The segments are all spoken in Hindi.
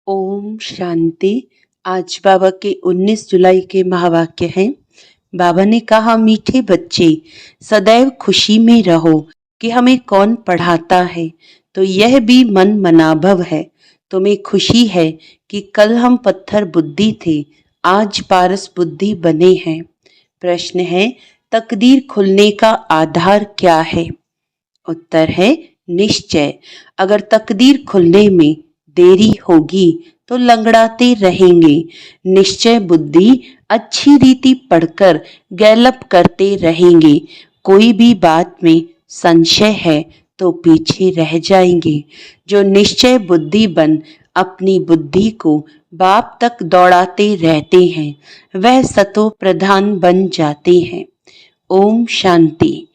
ओम शांति। आज बाबा के 19 जुलाई के महावाक्य हैं। बाबा ने कहा, मीठे बच्चे सदैव खुशी में रहो कि हमें कौन पढ़ाता है, तो यह भी मन मनाभव है। तुम्हें खुशी है कि कल हम पत्थर बुद्धि थे, आज पारस बुद्धि बने हैं। प्रश्न है, तकदीर खुलने का आधार क्या है? उत्तर है निश्चय। अगर तकदीर खुलने में देरी होगी तो लंगड़ाते रहेंगे। निश्चय बुद्धि अच्छी रीति पढ़कर गैलप करते रहेंगे। कोई भी बात में संशय है तो पीछे रह जाएंगे। जो निश्चय बुद्धि बन अपनी बुद्धि को बाप तक दौड़ाते रहते हैं, वह सतो प्रधान बन जाते हैं। ओम शांति।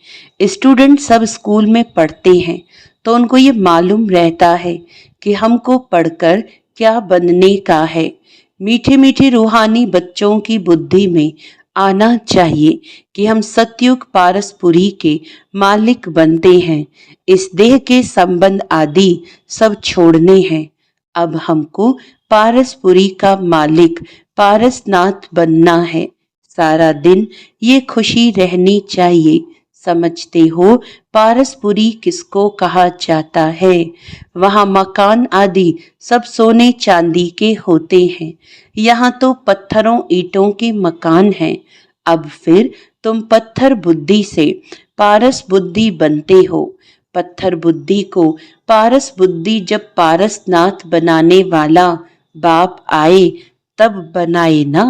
स्टूडेंट सब स्कूल में पढ़ते हैं तो उनको ये मालूम रहता है कि हमको पढ़कर क्या बनने का है। मीठे मीठे रूहानी बच्चों की बुद्धि में आना चाहिए कि हम सतयुग पारसपुरी के मालिक बनते हैं। इस देह के संबंध आदि सब छोड़ने हैं। अब हमको पारसपुरी का मालिक पारसनाथ बनना है। सारा दिन ये खुशी रहनी चाहिए। समझते हो पारसपुरी किसको कहा जाता है? वहाँ मकान आदि सब सोने चांदी के होते हैं। यहाँ तो पत्थरों ईंटों के मकान हैं। अब फिर तुम पत्थर बुद्धि से पारस बुद्धि बनते हो। पत्थर बुद्धि को पारस बुद्धि जब पारसनाथ बनाने वाला बाप आए तब बनाए ना।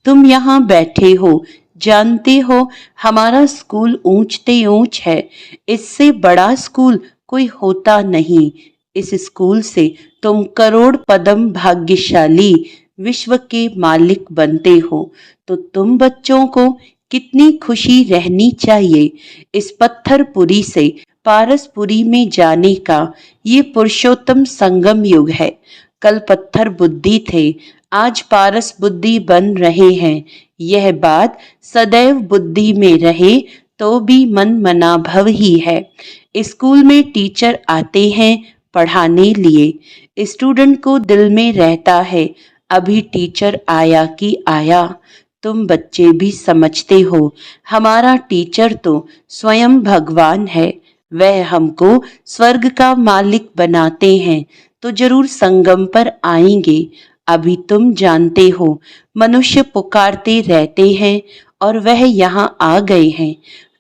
तुम यहाँ बैठे हो, जानते हो हमारा स्कूल ऊंचते ऊंच है। इससे बड़ा स्कूल कोई होता नहीं। इस स्कूल से तुम करोड़ पदम भाग्यशाली विश्व के मालिक बनते हो। तो तुम बच्चों को कितनी खुशी रहनी चाहिए। इस पत्थरपुरी से पारसपुरी में जाने का ये पुरुषोत्तम संगम युग है। कल पत्थर बुद्धि थे, आज पारस बुद्धि बन रहे हैं। यह बात सदैव बुद्धि में रहे तो भी मन मना भव ही है। स्कूल में टीचर आते हैं पढ़ाने लिए। स्टूडेंट को दिल में रहता है, अभी टीचर आया कि आया। तुम बच्चे भी समझते हो हमारा टीचर तो स्वयं भगवान है। वह हमको स्वर्ग का मालिक बनाते हैं तो जरूर संगम पर आएंगे। अभी तुम जानते हो मनुष्य पुकारते रहते हैं और वह यहाँ आ गए हैं।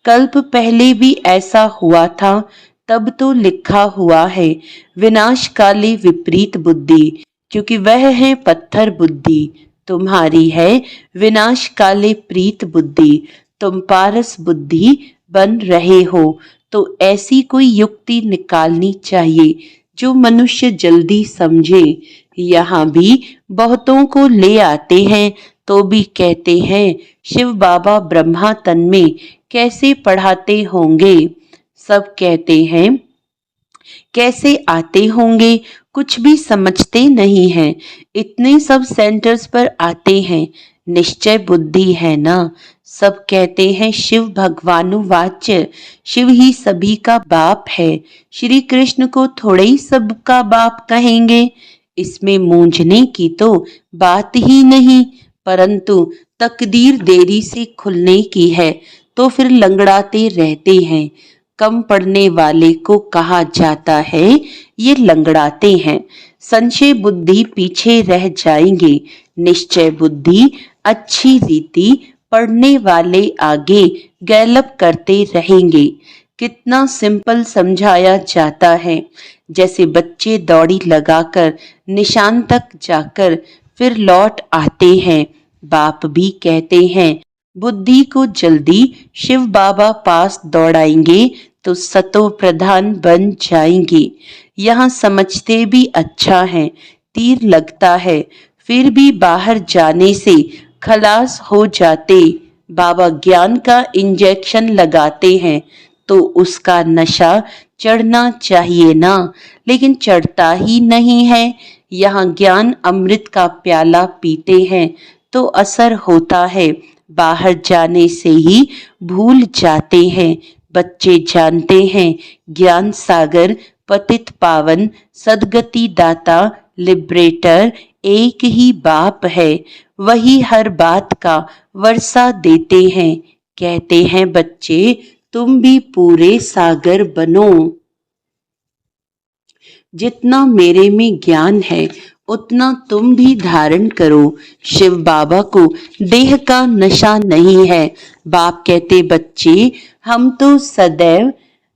कल्प पहले भी ऐसा हुआ था, तब तो लिखा हुआ है विनाश काले विपरीत बुद्धि, क्योंकि वह है पत्थर बुद्धि। तुम्हारी है विनाश काले प्रीत बुद्धि। तुम पारस बुद्धि बन रहे हो तो ऐसी कोई युक्ति निकालनी चाहिए जो मनुष्य जल्दी समझे। यहाँ भी बहुतों को ले आते हैं तो भी कहते हैं शिव बाबा ब्रह्मा तन में कैसे पढ़ाते होंगे। सब कहते हैं कैसे आते होंगे, कुछ भी समझते नहीं हैं। इतने सब सेंटर्स पर आते हैं, निश्चय बुद्धि है ना। सब कहते हैं शिव भगवानुवाच्य, शिव ही सभी का बाप है। श्री कृष्ण को थोड़े ही सबका बाप कहेंगे। इसमें मूंझने की तो बात ही नहीं, परंतु तकदीर देरी से खुलने की है तो फिर लंगड़ाते रहते हैं। कम पढ़ने वाले को कहा जाता है ये लंगड़ाते हैं। संशय बुद्धि पीछे रह जाएंगे। निश्चय बुद्धि अच्छी रीति पढ़ने वाले आगे गैलप करते रहेंगे। कितना सिंपल समझाया जाता है, जैसे बच्चे दौड़ी लगाकर निशान तक जाकर फिर लौट आते हैं। बाप भी कहते हैं बुद्धि को जल्दी शिव बाबा पास दौड़ाएंगे तो सतो प्रधान बन जाएंगे। यहाँ समझते भी अच्छा है, तीर लगता है फिर भी बाहर जाने से खलास हो जाते। बाबा ज्ञान का इंजेक्शन लगाते हैं तो उसका नशा चढ़ना चाहिए ना, लेकिन चढ़ता ही नहीं है। यहाँ ज्ञान अमृत का प्याला पीते हैं तो असर होता है, बाहर जाने से ही भूल जाते हैं। बच्चे जानते हैं ज्ञान सागर पतित पावन सदगति दाता लिबरेटर एक ही बाप है, वही हर बात का वर्षा देते हैं। कहते हैं बच्चे तुम भी पूरे सागर बनो। जितना मेरे में ज्ञान है उतना तुम भी धारण करो। शिव बाबा को देह का नशा नहीं है। बाप कहते बच्चे हम तो सदैव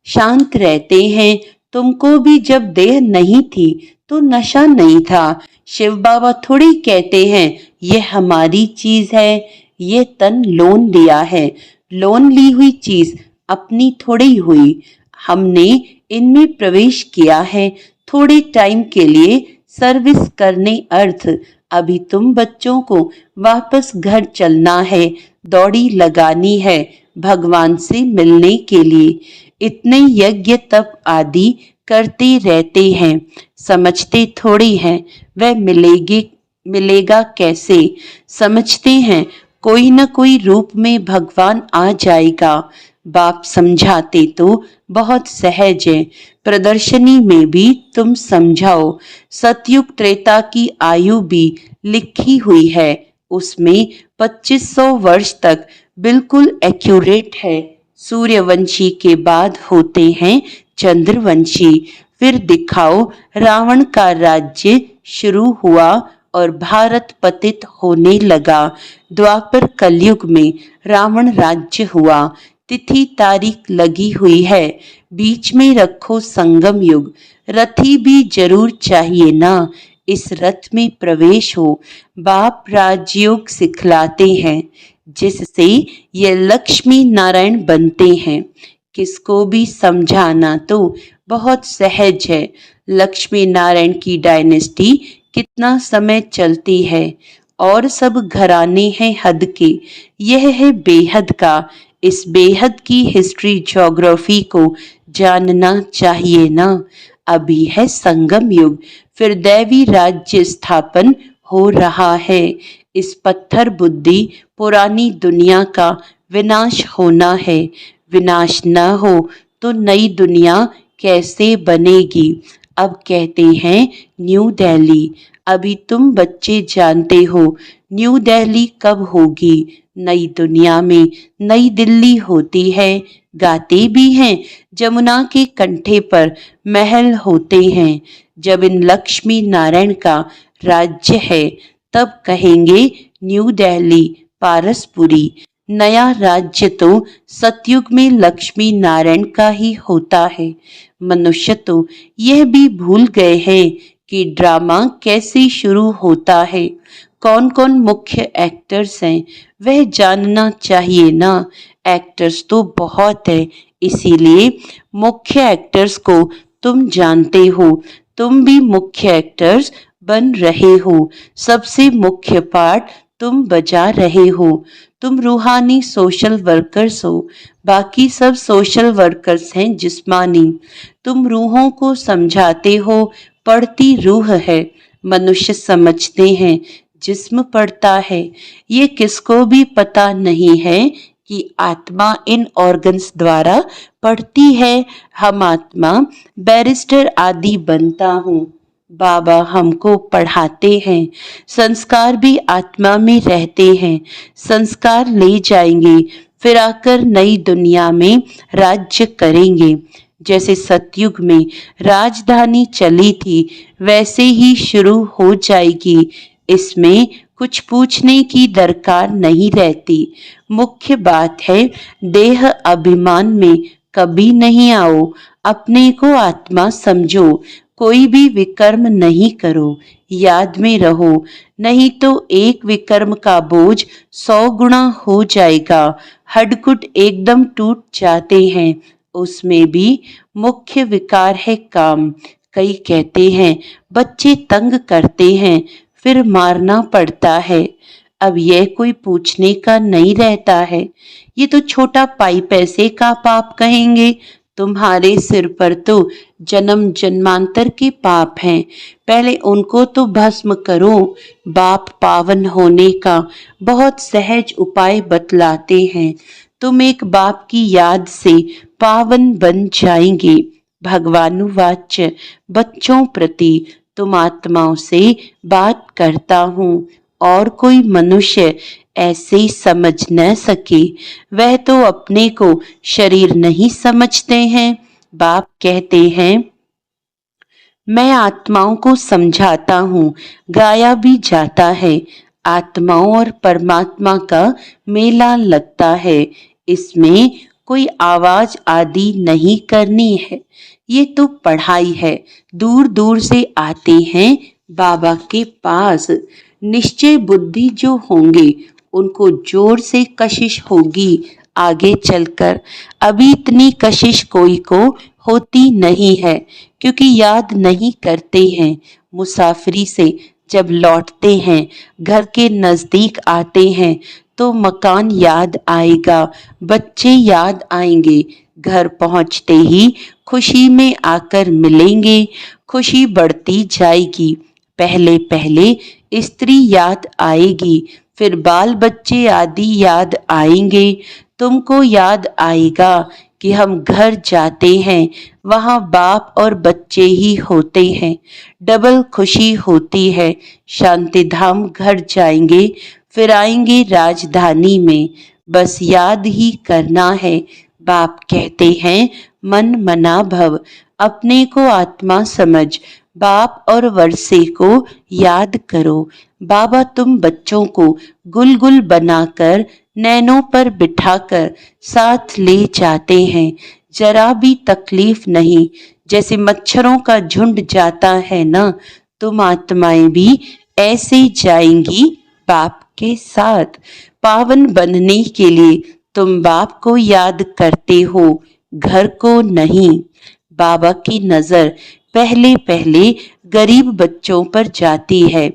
शांत रहते हैं। तुमको भी जब देह नहीं थी तो नशा नहीं था। शिव बाबा थोड़ी कहते हैं ये हमारी चीज है, ये तन लोन लिया है। लोन ली हुई चीज अपनी थोड़ी हुई, हमने इनमें प्रवेश किया है थोड़े टाइम के लिए सर्विस करने अर्थ। अभी तुम बच्चों को वापस घर चलना है, दौड़ी लगानी है भगवान से मिलने के लिए। इतने यज्ञ तप आदि करते रहते हैं, समझते थोड़ी हैं वह मिलेगा कैसे। समझते हैं कोई न कोई रूप में भगवान आ जाएगा। बाप समझाते तो बहुत सहज है, प्रदर्शनी में भी तुम समझाओ। सतयुग त्रेता की आयु भी लिखी हुई है, उसमें 2500 वर्ष तक बिल्कुल एक्यूरेट है। सूर्यवंशी के बाद होते हैं चंद्रवंशी। फिर दिखाओ रावण का राज्य शुरू हुआ और भारत पतित होने लगा। द्वापर कलयुग में रावण राज्य हुआ। तिथि तारीख लगी हुई है, बीच में रखो संगम युग। रथी भी जरूर चाहिए ना, इस रथ में प्रवेश हो। बाप राजयोग सिखलाते हैं जिससे ये लक्ष्मी नारायण बनते हैं। किसको भी समझाना तो बहुत सहज है। लक्ष्मी नारायण की डायनेस्टी कितना समय चलती है और सब घराने हैं हद के, यह है बेहद का। इस बेहद की हिस्ट्री ज्योग्राफी को जानना चाहिए ना। अभी है संगम युग, फिर दैवी राज्य स्थापन हो रहा है। इस पत्थर बुद्धि पुरानी दुनिया का विनाश होना है। विनाश न हो तो नई दुनिया कैसे बनेगी। अब कहते हैं न्यू दिल्ली। अभी तुम बच्चे जानते हो न्यू दिल्ली कब होगी। नई दुनिया में नई दिल्ली होती है। गाते भी हैं जमुना के कंठे पर महल होते हैं। जब इन लक्ष्मी नारायण का राज्य है तब कहेंगे न्यू दिल्ली पारसपुरी। नया राज्य तो सतयुग में लक्ष्मी नारायण का ही होता है। मनुष्य तो यह भी भूल गए हैं कि ड्रामा कैसे शुरू होता है, कौन कौन मुख्य एक्टर्स हैं वह जानना चाहिए ना। एक्टर्स तो बहुत है, इसीलिए मुख्य एक्टर्स को तुम जानते हो। तुम भी मुख्य एक्टर्स बन रहे हो। सबसे मुख्य पार्ट तुम बजा रहे हो। तुम रूहानी सोशल वर्कर्स हो, बाकी सब सोशल वर्कर्स हैं जिस्मानी। तुम रूहों को समझाते हो, पढ़ती रूह है। मनुष्य समझते हैं जिस्म पढ़ता है। ये किसको भी पता नहीं है कि आत्मा इन ऑर्गन्स द्वारा पढ़ती है। हम आत्मा बैरिस्टर आदि बनता हूँ। बाबा हमको पढ़ाते हैं, संस्कार भी आत्मा में रहते हैं। संस्कार ले जाएंगे, फिर आकर नई दुनिया में राज्य करेंगे। जैसे सतयुग में राजधानी चली थी वैसे ही शुरू हो जाएगी। इसमें कुछ पूछने की दरकार नहीं रहती। मुख्य बात है देह अभिमान में कभी नहीं आओ। अपने को आत्मा समझो, कोई भी विकर्म नहीं करो। याद में रहो, नहीं तो एक विकर्म का बोझ 100 गुना हो जाएगा। हड्डकुट एकदम टूट जाते हैं। उसमें भी मुख्य विकार है काम। कई कहते हैं बच्चे तंग करते हैं फिर मारना पड़ता है। अब यह कोई पूछने का नहीं रहता है। ये तो छोटा पाई पैसे का पाप कहेंगे। तुम्हारे सिर पर तो जन्म जन्मांतर के पाप हैं, पहले उनको तो भस्म करो। बाप पावन होने का बहुत सहज उपाय बतलाते हैं। तुम एक बाप की याद से पावन बन जाएंगे। भगवानुवाच बच्चों प्रति तुम आत्माओं से बात करता हूँ और कोई मनुष्य ऐसे समझ न सके। वह तो अपने को शरीर नहीं समझते हैं। बाप कहते हैं, मैं आत्माओं को समझाता हूँ, गाया भी जाता है। आत्माओं और परमात्मा का मेला लगता है। इसमें कोई आवाज आदि नहीं करनी है। ये तो पढ़ाई है। दूर दूर से आते हैं बाबा के पास। निश्चय बुद्धि जो होंगे उनको जोर से कशिश होगी आगे चलकर। अभी इतनी कशिश कोई को होती नहीं है, क्योंकि याद नहीं करते हैं। मुसाफरी से जब लौटते हैं, घर के नजदीक आते हैं तो मकान याद आएगा, बच्चे याद आएंगे। घर पहुंचते ही खुशी में आकर मिलेंगे, खुशी बढ़ती जाएगी। पहले पहले स्त्री याद आएगी, फिर बाल बच्चे आदि याद आएंगे। तुमको याद आएगा कि हम घर जाते हैं, वहाँ बाप और बच्चे ही होते हैं। डबल खुशी होती है। शांति धाम घर जाएंगे, फिर आएंगे राजधानी में। बस याद ही करना है। बाप कहते हैं, मन मना भव, अपने को आत्मा समझ। बाप और वर्षे को याद करो। बाबा तुम बच्चों को गुल गुल बनाकर नैनों पर बिठाकर साथ ले जाते हैं। जरा भी तकलीफ नहीं। जैसे मच्छरों का झुंड जाता है ना, तुम आत्माएं भी ऐसे जाएंगी बाप के साथ। पावन बनने के लिए तुम बाप को याद करते हो, घर को नहीं। बाबा की नजर पहले पहले गरीब बच्चों पर जाती है।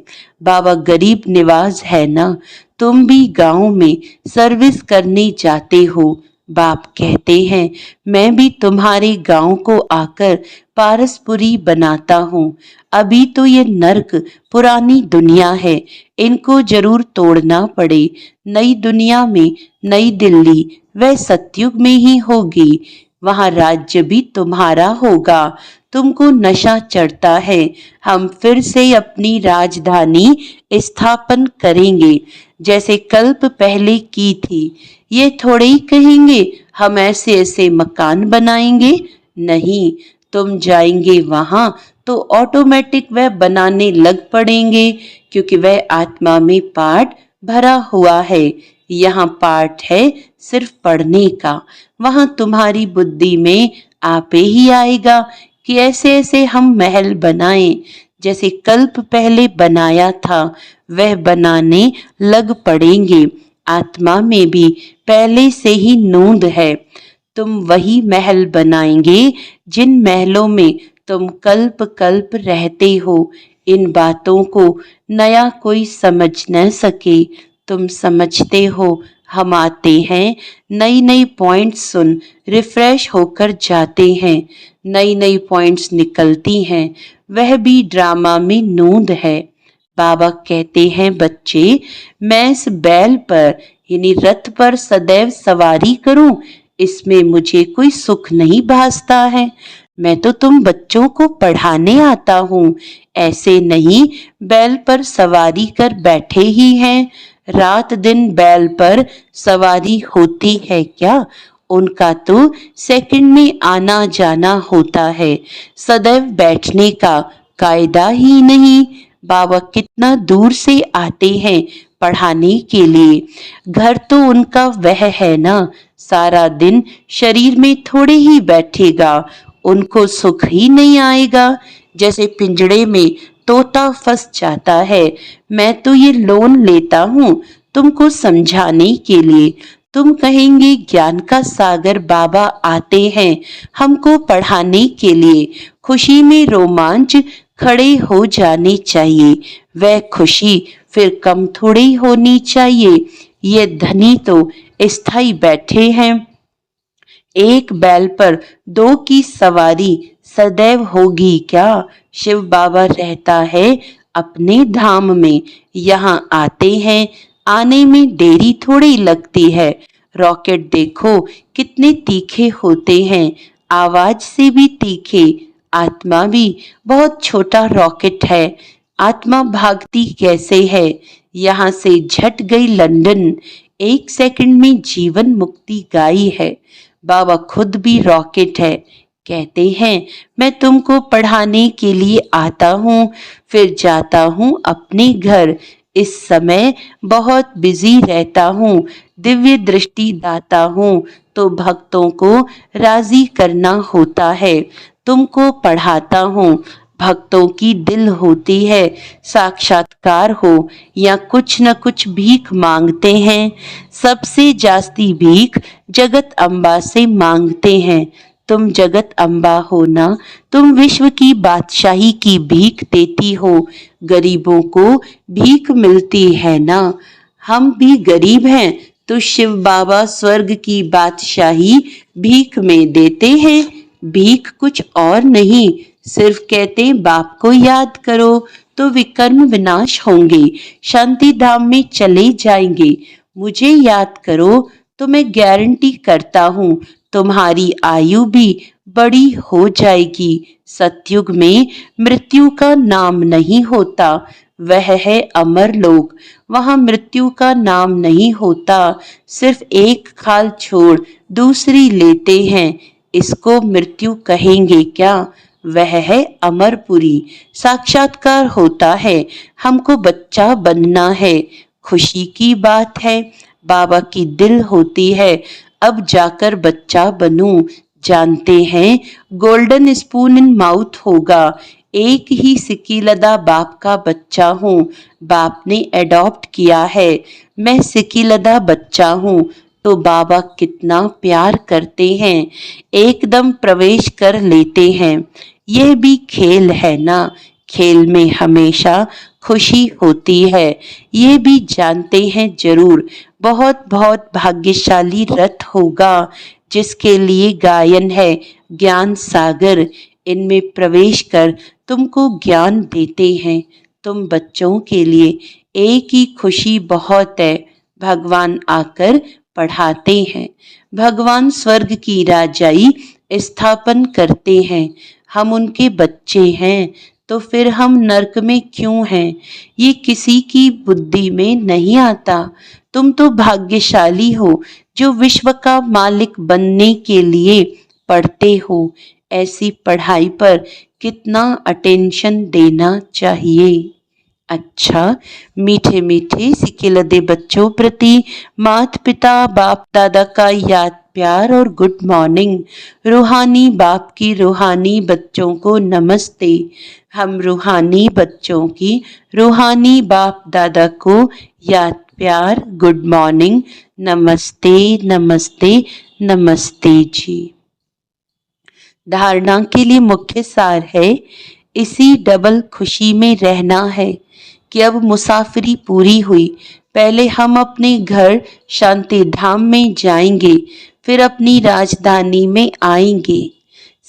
बाबा गरीब निवाज है ना, तुम भी गांव में सर्विस करने जाते हो। बाप कहते हैं, मैं भी तुम्हारे गांव को आकर पारसपुरी बनाता हूँ। अभी तो ये नर्क पुरानी दुनिया है, इनको जरूर तोड़ना पड़े। नई दुनिया में नई दिल्ली वह सतयुग में ही होगी। वहां राज्य भी तुम्हारा होगा। तुमको नशा चढ़ता है। हम फिर से अपनी राजधानी स्थापन करेंगे, जैसे कल्प पहले की थी। ये थोड़े ही कहेंगे हम ऐसे ऐसे मकान बनाएंगे। नहीं, तुम जाएंगे वहां तो ऑटोमेटिक वह बनाने लग पड़ेंगे, क्योंकि वह आत्मा में पाठ भरा हुआ है। यहाँ पाठ है सिर्फ पढ़ने का। वहां तुम्हारी बुद्धि में आपे ही आएगा कि ऐसे ऐसे हम महल बनाएं, जैसे कल्प पहले बनाया था वह बनाने लग पड़ेंगे। आत्मा में भी पहले से ही नूंद है। तुम वही महल बनाएंगे जिन महलों में तुम कल्प कल्प रहते हो। इन बातों को नया कोई समझ न सके। तुम समझते हो, हम आते हैं, नई नई पॉइंट्स सुन रिफ्रेश होकर जाते हैं। नई नई पॉइंट्स निकलती हैं, वह भी ड्रामा में नूंद है। बाबा कहते हैं, बच्चे मैं इस बैल पर यानी रथ पर सदैव सवारी करूं, इसमें मुझे कोई सुख नहीं भासता है। मैं तो तुम बच्चों को पढ़ाने आता हूँ, ऐसे नहीं बैल पर सवारी कर बैठे ही हैं। रात दिन बैल पर सवारी होती है क्या? उनका तो सेकंड में आना जाना होता है, सदैव बैठने का कायदा ही नहीं। बाबा कितना दूर से आते हैं पढ़ाने के लिए। घर तो उनका वह है ना, सारा दिन शरीर में थोड़े ही बैठेगा, उनको सुख ही नहीं आएगा। जैसे पिंजड़े में तोता फंस जाता है। मैं तो ये लोन लेता हूँ तुमको समझाने के लिए। तुम कहेंगे ज्ञान का सागर बाबा आते हैं हमको पढ़ाने के लिए। खुशी में रोमांच खड़े हो जाने चाहिए। वह खुशी फिर कम थोड़ी होनी चाहिए। ये धनी तो स्थायी बैठे हैं। एक बैल पर दो की सवारी सदैव होगी क्या? शिव बाबा रहता है अपने धाम में, यहाँ आते हैं, आने में देरी थोड़ी लगती है। रॉकेट देखो कितने तीखे होते हैं, आवाज से भी तीखे। आत्मा भी बहुत छोटा रॉकेट है। आत्मा भागती कैसे है? यहाँ से झट गई लंदन, 1 सेकंड में जीवन मुक्ति गाई है। बाबा खुद भी रॉकेट है। कहते हैं मैं तुमको पढ़ाने के लिए आता हूँ, फिर जाता हूँ अपने घर। इस समय बहुत बिजी रहता हूँ, दिव्य दृष्टि दाता हूँ, तो भक्तों को राजी करना होता है। तुमको पढ़ाता हूँ, भक्तों की दिल होती है। साक्षात्कार हो या कुछ न कुछ भीख मांगते हैं, सबसे जास्ती भीख जगत अम्बा से मांगते हैं। तुम जगत अम्बा हो ना, तुम विश्व की बादशाही की भीख देती हो। गरीबों को भीख मिलती है ना, हम भी गरीब हैं तो शिव बाबा स्वर्ग की बादशाही भीख में देते हैं। भीख कुछ और नहीं, सिर्फ कहते बाप को याद करो तो विकर्म विनाश होंगे, शांति धाम में चले जाएंगे। मुझे याद करो तो मैं गारंटी करता हूँ तुम्हारी आयु भी बड़ी हो जाएगी। सतयुग में मृत्यु का नाम नहीं होता, वह है अमर लोक। वहां मृत्यु का नाम नहीं होता, सिर्फ एक खाल छोड़ दूसरी लेते हैं। इसको मृत्यु कहेंगे क्या? वह है अमरपुरी। साक्षात्कार होता है, हमको बच्चा बनना है। खुशी की बात है, बाबा की दिल होती है, अब जाकर बच्चा बनूं। जानते हैं गोल्डन स्पून इन माउथ होगा। एक ही सिकीलदा बाप का बच्चा हूँ, बाप ने एडॉप्ट किया है। मैं सिकीलदा बच्चा हूँ तो बाबा कितना प्यार करते हैं, एकदम प्रवेश कर लेते हैं। यह भी खेल है ना, खेल में हमेशा खुशी होती है, ये भी जानते हैं जरूर। बहुत बहुत भाग्यशाली रथ होगा जिसके लिए गायन है ज्ञान सागर। इनमें प्रवेश कर तुमको ज्ञान देते हैं। तुम बच्चों के लिए एक ही खुशी बहुत है, भगवान आकर पढ़ाते हैं। भगवान स्वर्ग की राजाई स्थापन करते हैं। हम उनके बच्चे हैं तो फिर हम नरक में क्यों हैं? ये किसी की बुद्धि में नहीं आता। तुम तो भाग्यशाली हो जो विश्व का मालिक बनने के लिए पढ़ते हो। ऐसी पढ़ाई पर कितना अटेंशन देना चाहिए। अच्छा, मीठे मीठे सिकिलदे बच्चों प्रति माता पिता बाप दादा का याद प्यार और गुड मॉर्निंग। रूहानी बाप की रूहानी बच्चों को नमस्ते। हम रूहानी बच्चों की रूहानी बाप दादा को याद प्यार गुड मॉर्निंग, नमस्ते नमस्ते नमस्ते जी। धारणा के लिए मुख्य सार है, इसी डबल खुशी में रहना है कि अब मुसाफिरी पूरी हुई। पहले हम अपने घर शांति धाम में जाएंगे, फिर अपनी राजधानी में आएंगे।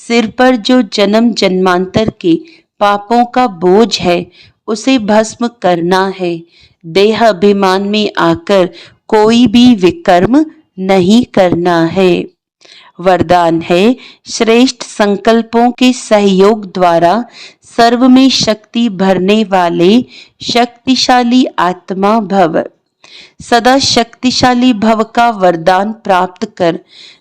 सिर पर जो जन्म जन्मांतर के पापों का बोझ है उसे भस्म करना है। देह अभिमान में आकर कोई भी विकर्म नहीं करना है। वरदान है, श्रेष्ठ संकल्पों के सहयोग द्वारा सर्व में शक्ति भरने वाले शक्तिशाली आत्मा भव। सदा शक्तिशाली भव का वरदान प्राप्त कर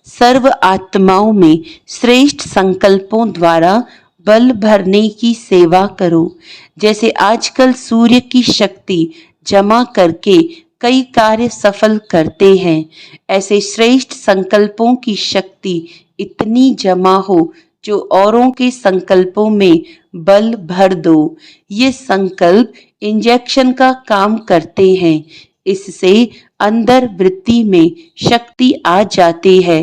सर्व आत्माओं में श्रेष्ठ संकल्पों द्वारा बल भरने की सेवा करो। जैसे आजकल सूर्य की शक्ति जमा करके कई कार्य सफल करते हैं, ऐसे श्रेष्ठ संकल्पों की शक्ति इतनी जमा हो जो औरों के संकल्पों में बल भर दो। ये संकल्प इंजेक्शन का काम करते हैं, इससे अंदर वृत्ति में शक्ति आ जाती है।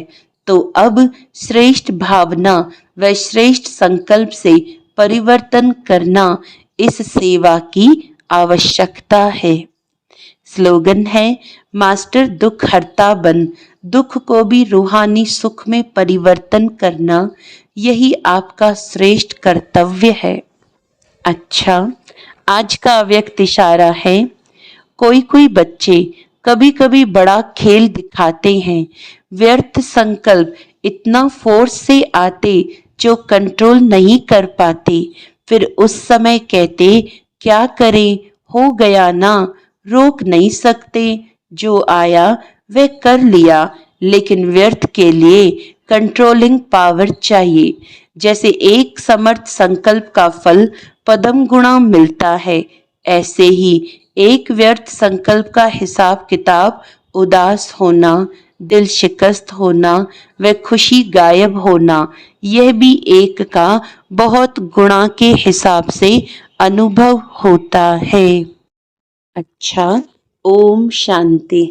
तो अब श्रेष्ठ भावना व श्रेष्ठ संकल्प से परिवर्तन करना इस सेवा की आवश्यकता है। स्लोगन है, मास्टर दुख हरता बन, दुख को भी रूहानी सुख में परिवर्तन करना यही आपका श्रेष्ठ कर्तव्य है। अच्छा, आज का अव्यक्त इशारा है, कोई कोई बच्चे कभी कभी बड़ा खेल दिखाते हैं। व्यर्थ संकल्प इतना फोर्स से आते जो कंट्रोल नहीं कर पाते, फिर उस समय कहते क्या करें, हो गया ना, रोक नहीं सकते, जो आया वह कर लिया, लेकिन व्यर्थ के लिए कंट्रोलिंग पावर चाहिए। जैसे एक समर्थ संकल्प का फल पदम गुणा मिलता है, ऐसे ही एक व्यर्थ संकल्प का हिसाब किताब उदास होना, दिल शिकस्त होना व खुशी गायब होना, यह भी एक का बहुत गुणा के हिसाब से अनुभव होता है। अच्छा, ओम शांति।